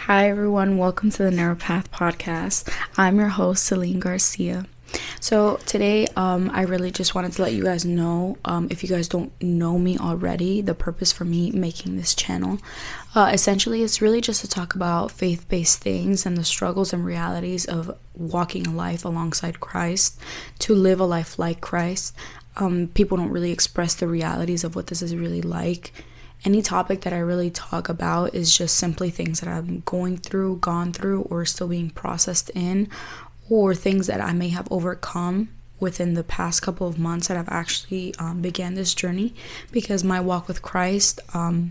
Hi, everyone. Welcome to the Narrow Path Podcast. I'm your host, Celine Garcia. So today, I really just wanted to let you guys know, if you guys don't know me already, the purpose for me making this channel. Essentially, it's really just to talk about faith-based things and the struggles and realities of walking a life alongside Christ, to live a life like Christ. People don't really express the realities of what this is really like. Any topic that I really talk about is just simply things that I'm gone through, or still being processed in, or things that I may have overcome within the past couple of months that I've actually began this journey. Because my walk with Christ, I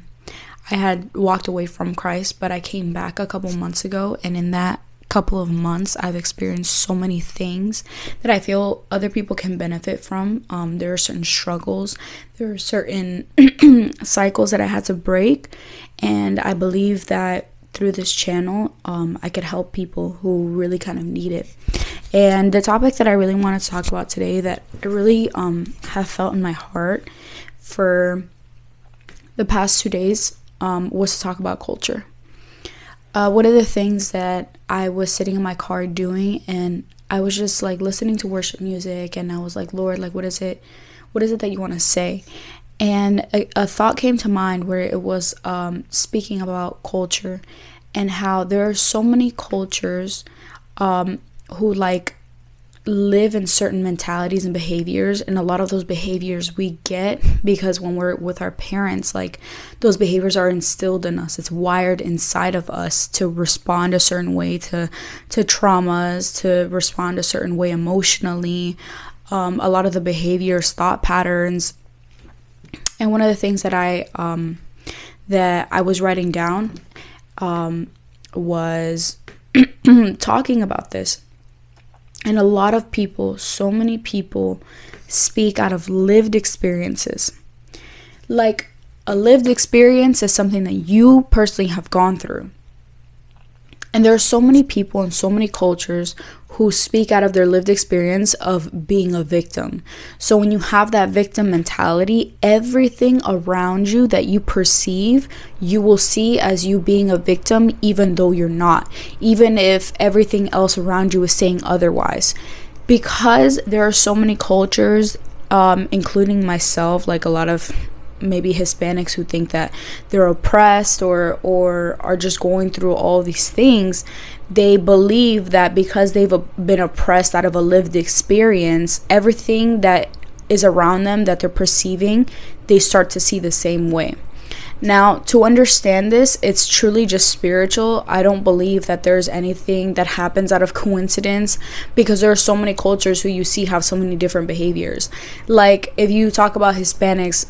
had walked away from Christ, but I came back a couple months ago, and in that couple of months I've experienced so many things that I feel other people can benefit from. There are certain struggles, there are certain cycles that I had to break, and I believe that through this channel I could help people who really kind of need it. And the topic that I really wanted to talk about today, that I really have felt in my heart for the past 2 days, was to talk about culture. One of the things that I was sitting in my car doing, and I was just like listening to worship music, and I was like, Lord, like, what is it that you want to say? And a thought came to mind where it was speaking about culture, and how there are so many cultures who like live in certain mentalities and behaviors, and a lot of those behaviors we get because when we're with our parents, like, those behaviors are instilled in us. It's wired inside of us to respond a certain way to traumas, to respond a certain way emotionally. A lot of the behaviors, thought patterns. And one of the things that I was writing down was talking about this. And a lot of people, so many people, speak out of lived experiences. Like, a lived experience is something that you personally have gone through. And there are so many people and so many cultures who speak out of their lived experience of being a victim. So when you have that victim mentality, everything around you that you perceive, you will see as you being a victim, even though you're not, even if everything else around you is saying otherwise. Because there are so many cultures, including myself, like a lot of maybe Hispanics who think that they're oppressed or are just going through all these things. They believe that because they've been oppressed out of a lived experience, everything that is around them that they're perceiving, they start to see the same way. Now, to understand this, it's truly just spiritual. I don't believe that there's anything that happens out of coincidence, because there are so many cultures who you see have so many different behaviors. Like, if you talk about Hispanics,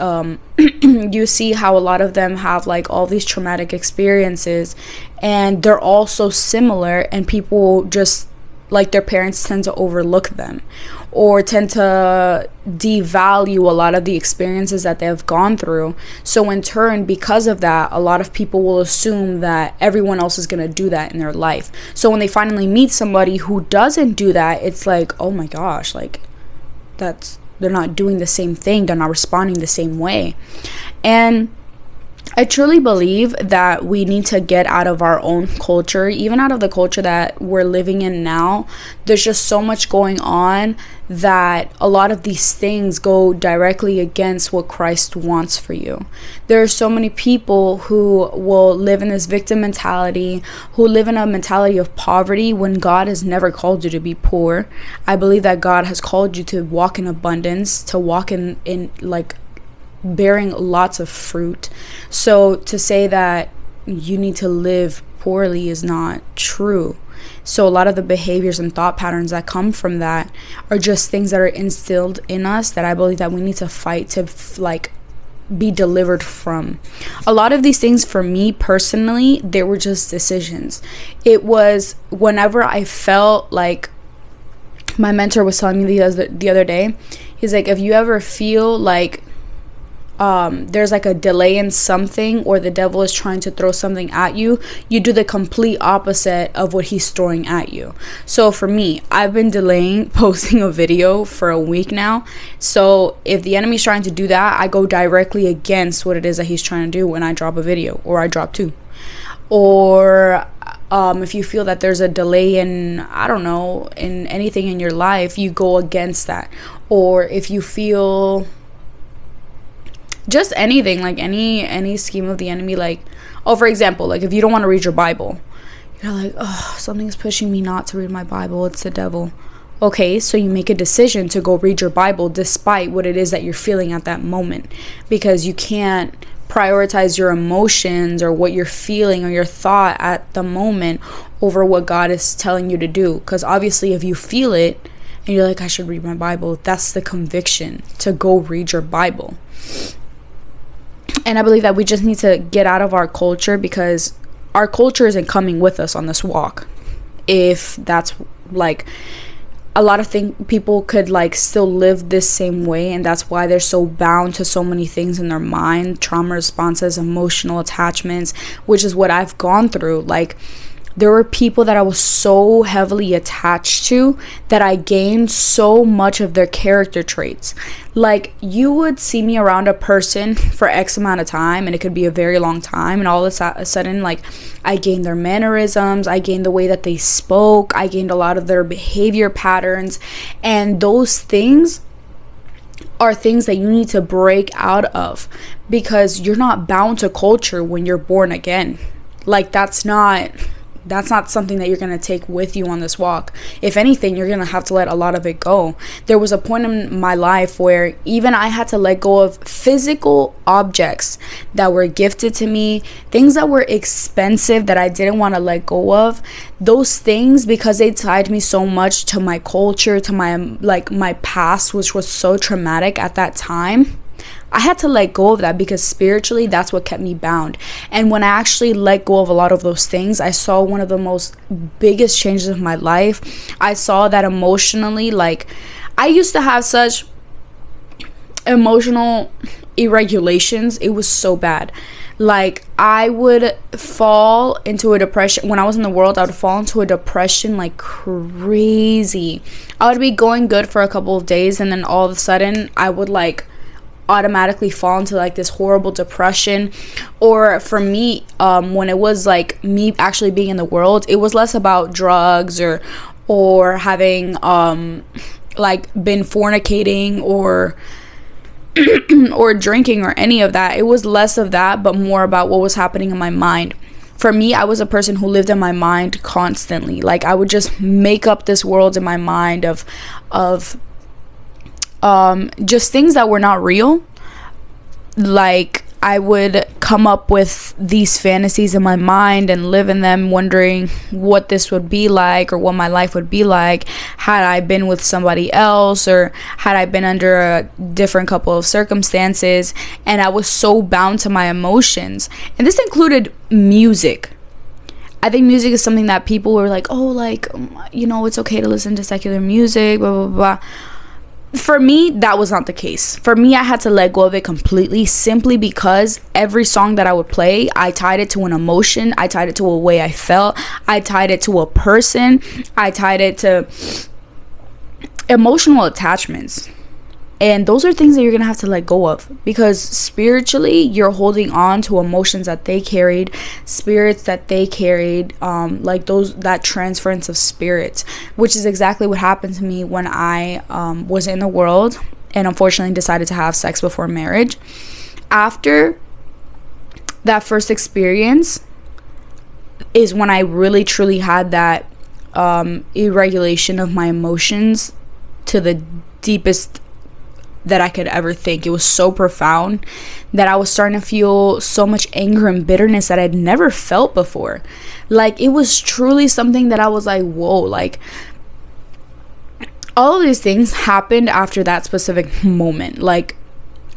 you see how a lot of them have like all these traumatic experiences, and they're all so similar, and people just, like, their parents tend to overlook them or tend to devalue a lot of the experiences that they have gone through. So in turn, because of that, a lot of people will assume that everyone else is going to do that in their life. So when they finally meet somebody who doesn't do that, it's like, oh my gosh, like, they're not doing the same thing. They're not responding the same way. And I truly believe that we need to get out of our own culture, even out of the culture that we're living in now. There's just so much going on that a lot of these things go directly against what Christ wants for you. There are so many people who will live in this victim mentality, who live in a mentality of poverty when God has never called you to be poor. I believe that God has called you to walk in abundance, to walk in like bearing lots of fruit. So to say that you need to live poorly is not true. So a lot of the behaviors and thought patterns that come from that are just things that are instilled in us that I believe that we need to fight to be delivered from. A lot of these things, for me personally, they were just decisions. It was whenever I felt like, my mentor was telling me the other day, he's like, if you ever feel like there's like a delay in something, or the devil is trying to throw something at you, you do the complete opposite of what he's throwing at you. So for me, I've been delaying posting a video for a week now. So if the enemy's trying to do that, I go directly against what it is that he's trying to do when I drop a video, or I drop two. Or If you feel that there's a delay in, I don't know, in anything in your life, you go against that. Or if you feel just anything, like any scheme of the enemy, like, oh, for example, like if you don't want to read your Bible, you're like, oh, something's pushing me not to read my Bible, it's the devil. Okay, so you make a decision to go read your Bible despite what it is that you're feeling at that moment, because you can't prioritize your emotions or what you're feeling or your thought at the moment over what God is telling you to do. Because obviously if you feel it and you're like, I should read my Bible, that's the conviction to go read your Bible. And I believe that we just need to get out of our culture, because our culture isn't coming with us on this walk. If that's like, a lot of people could like still live this same way, and that's why they're so bound to so many things in their mind, trauma responses, emotional attachments, which is what I've gone through. Like, there were people that I was so heavily attached to that I gained so much of their character traits. Like, you would see me around a person for X amount of time, and it could be a very long time, and all of a sudden, like, I gained their mannerisms, I gained the way that they spoke, I gained a lot of their behavior patterns, and those things are things that you need to break out of, because you're not bound to culture when you're born again. Like, that's not something that you're going to take with you on this walk. If anything, you're going to have to let a lot of it go. There was a point in my life where even I had to let go of physical objects that were gifted to me, things that were expensive that I didn't want to let go of. Those things, because they tied me so much to my culture, to my past, which was so traumatic at that time, I had to let go of that, because spiritually that's what kept me bound. And when I actually let go of a lot of those things, I saw one of the most biggest changes of my life. I saw that emotionally, like, I used to have such emotional irregulations. It was so bad. Like, I would fall into a depression. When I was in the world, I would fall into a depression like crazy. I would be going good for a couple of days, and then all of a sudden I would like automatically fall into like this horrible depression. Or for me, when it was like me actually being in the world, it was less about drugs or having like been fornicating or or drinking or any of that. It was less of that, but more about what was happening in my mind. For me, I was a person who lived in my mind constantly. Like, I would just make up this world in my mind of just things that were not real. Like, I would come up with these fantasies in my mind and live in them, wondering what this would be like or what my life would be like had I been with somebody else, or had I been under a different couple of circumstances. And I was so bound to my emotions, and this included music. I think music is something that people were like, oh, like, you know, it's okay to listen to secular music, blah blah blah. For me, that was not the case. For me, I had to let go of it completely, simply because every song that I would play, I tied it to an emotion, I tied it to a way I felt, I tied it to a person, I tied it to emotional attachments. And those are things that you're gonna have to let go of, because spiritually you're holding on to emotions that they carried, spirits that they carried, like that transference of spirits, which is exactly what happened to me when I was in the world and unfortunately decided to have sex before marriage. After that first experience is when I really truly had that irregulation of my emotions to the deepest that I could ever think. It was so profound that I was starting to feel so much anger and bitterness that I'd never felt before. Like, it was truly something that I was like, whoa. Like, all of these things happened after that specific moment. Like,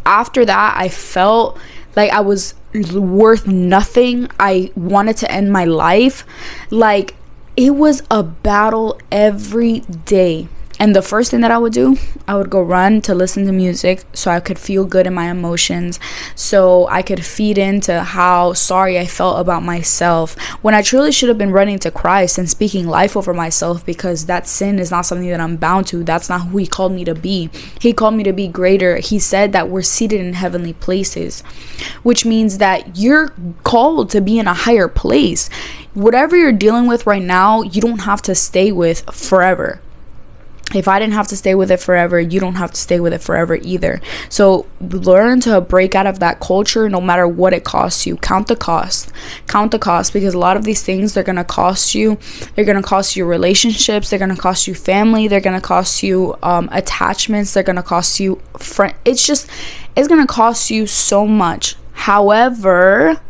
after that, I felt like I was worth nothing. I wanted to end my life. Like, it was a battle every day. And the first thing that I would do, I would go run to listen to music so I could feel good in my emotions, so I could feed into how sorry I felt about myself when I truly should have been running to Christ and speaking life over myself, because that sin is not something that I'm bound to. That's not who he called me to be. He called me to be greater. He said that we're seated in heavenly places, which means that you're called to be in a higher place. Whatever you're dealing with right now, you don't have to stay with forever. If I didn't have to stay with it forever, you don't have to stay with it forever either. So learn to break out of that culture, no matter what it costs you. Count the cost, because a lot of these things, they're going to cost you. They're going to cost you relationships. They're going to cost you family. They're going to cost you attachments. They're going to cost you it's going to cost you so much. However,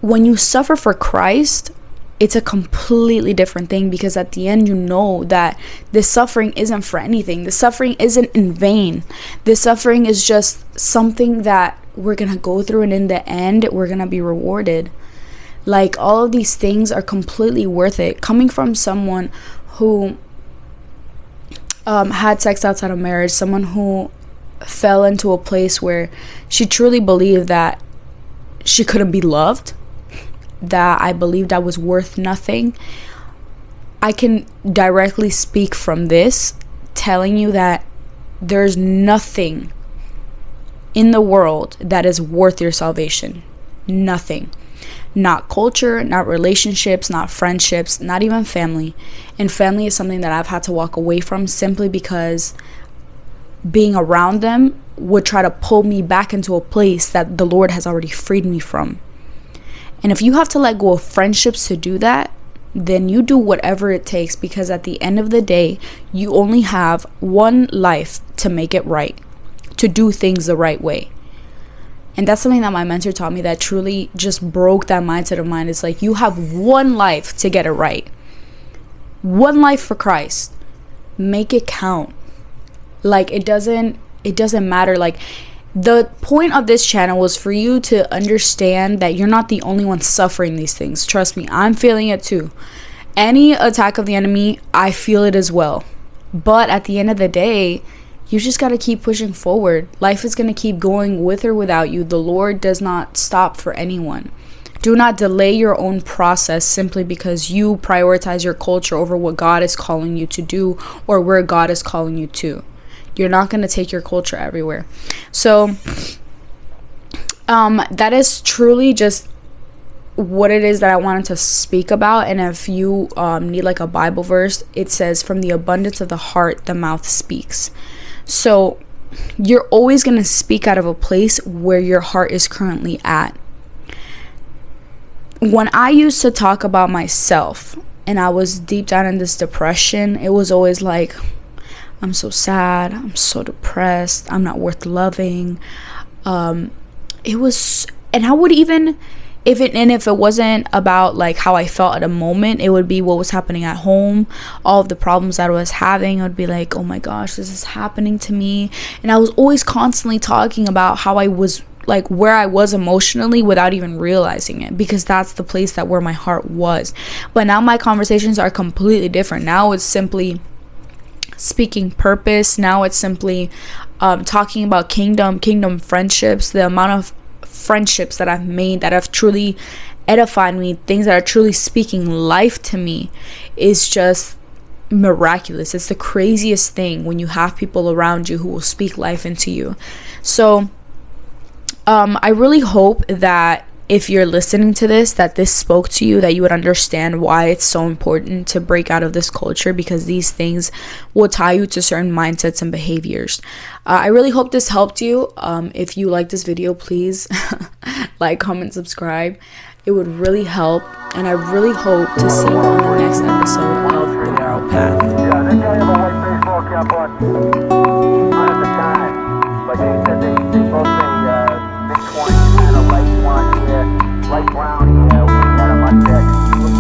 when you suffer for Christ, it's a completely different thing, because at the end, you know that this suffering isn't for anything. The suffering isn't in vain. This suffering is just something that we're gonna go through, and in the end, we're gonna be rewarded. Like, all of these things are completely worth it. Coming from someone who had sex outside of marriage, someone who fell into a place where she truly believed that she couldn't be loved, that I believed I was worth nothing. I can directly speak from this, telling you that there's nothing in the world that is worth your salvation. Nothing. Not culture, not relationships, not friendships, not even family. And family is something that I've had to walk away from, simply because being around them would try to pull me back into a place that the Lord has already freed me from. And if you have to let go of friendships to do that, then you do whatever it takes, because at the end of the day, you only have one life to make it right, to do things the right way. And that's something that my mentor taught me that truly just broke that mindset of mine. It's like, you have one life to get it right. One life for Christ. Make it count. Like, it doesn't matter. Like, the point of this channel was for you to understand that you're not the only one suffering these things. Trust me, I'm feeling it too. Any attack of the enemy, I feel it as well. But at the end of the day, you just got to keep pushing forward. Life is going to keep going with or without you. The Lord does not stop for anyone. Do not delay your own process simply because you prioritize your culture over what God is calling you to do, or where God is calling you to. You're not going to take your culture everywhere. So that is truly just what it is that I wanted to speak about. And if you need like a Bible verse, it says, from the abundance of the heart, the mouth speaks. So you're always going to speak out of a place where your heart is currently at. When I used to talk about myself and I was deep down in this depression, it was always like, I'm so sad, I'm so depressed, I'm not worth loving. It was, and I would even, if it wasn't about like how I felt at a moment, it would be what was happening at home, all of the problems that I was having. I would be like, oh my gosh, this is happening to me. And I was always constantly talking about how I was, like, where I was emotionally, without even realizing it, because that's the place that where my heart was. But now my conversations are completely different. Now it's simply speaking purpose. Now it's simply talking about kingdom friendships. The amount of friendships that I've made that have truly edified me, things that are truly speaking life to me, is just miraculous. It's the craziest thing when you have people around you who will speak life into you. So I really hope that if you're listening to this, that this spoke to you, that you would understand why it's so important to break out of this culture, because these things will tie you to certain mindsets and behaviors. I really hope this helped you. If you like this video, please like, comment, subscribe. It would really help, and I really hope to see you on the next episode of The Narrow Path.